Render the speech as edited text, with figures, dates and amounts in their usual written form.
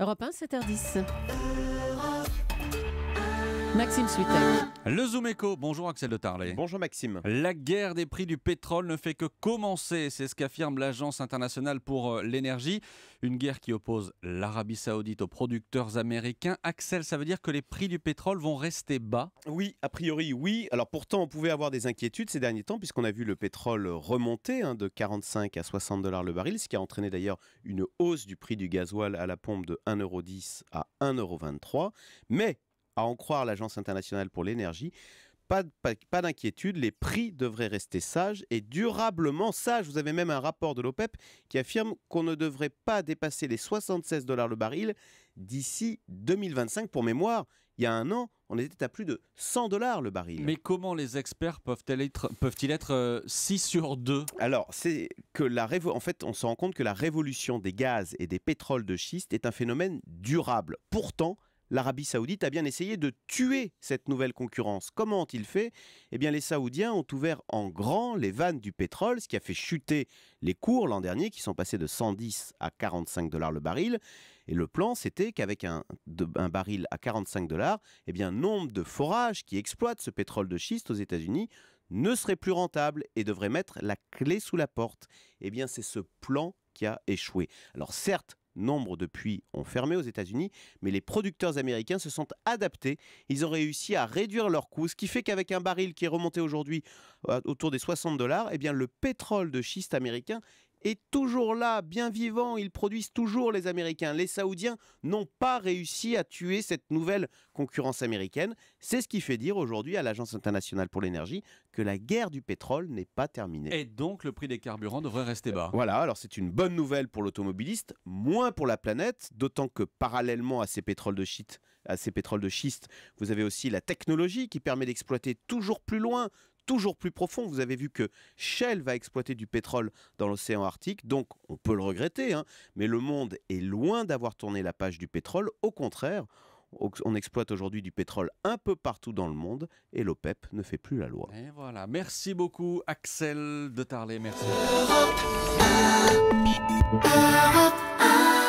Europe 1, 7h10. Maxime Suitec. Le Zoom Eco, bonjour Axel de Tarlet. Bonjour Maxime. La guerre des prix du pétrole ne fait que commencer, c'est ce qu'affirme l'Agence internationale pour l'énergie. Une guerre qui oppose l'Arabie Saoudite aux producteurs américains. Axel, ça veut dire que les prix du pétrole vont rester bas? Oui, a priori oui. Alors pourtant on pouvait avoir des inquiétudes ces derniers temps puisqu'on a vu le pétrole remonter de 45 à 60 $ le baril, ce qui a entraîné d'ailleurs une hausse du prix du gasoil à la pompe de 1,10 € à 1,23 €. Mais à en croire l'Agence internationale pour l'énergie, pas d'inquiétude, les prix devraient rester sages et durablement sages. Vous avez même un rapport de l'OPEP qui affirme qu'on ne devrait pas dépasser les 76 $ le baril d'ici 2025. Pour mémoire, il y a un an, on était à plus de 100 $ le baril. Mais comment les experts peuvent-ils être 6 sur 2? Alors, c'est que en fait, on se rend compte que la révolution des gaz et des pétroles de schiste est un phénomène durable. Pourtant, l'Arabie Saoudite a bien essayé de tuer cette nouvelle concurrence. Comment ont-ils fait? Eh bien, les Saoudiens ont ouvert en grand les vannes du pétrole, ce qui a fait chuter les cours l'an dernier, qui sont passés de 110 à 45 $ le baril. Et le plan, c'était qu'avec un baril à 45 $, eh bien, nombre de forages qui exploitent ce pétrole de schiste aux États-Unis ne serait plus rentable et devrait mettre la clé sous la porte. Eh bien, c'est ce plan qui a échoué. Alors certes, nombre de puits ont fermé aux États-Unis, mais les producteurs américains se sont adaptés. Ils ont réussi à réduire leurs coûts, ce qui fait qu'avec un baril qui est remonté aujourd'hui autour des 60 $, eh bien, le pétrole de schiste américain est toujours là, bien vivant. Ils produisent toujours, les Américains. Les Saoudiens n'ont pas réussi à tuer cette nouvelle concurrence américaine. C'est ce qui fait dire aujourd'hui à l'Agence internationale pour l'énergie que la guerre du pétrole n'est pas terminée. Et donc le prix des carburants devrait rester bas. Voilà, alors c'est une bonne nouvelle pour l'automobiliste, moins pour la planète, d'autant que parallèlement à ces pétroles de schiste, vous avez aussi la technologie qui permet d'exploiter toujours plus loin, toujours plus profond. Vous avez vu que Shell va exploiter du pétrole dans l'océan Arctique, donc on peut le regretter, mais le monde est loin d'avoir tourné la page du pétrole. Au contraire, on exploite aujourd'hui du pétrole un peu partout dans le monde et l'OPEP ne fait plus la loi. Et voilà, merci beaucoup Axel de Tarlet, merci. Europe 1.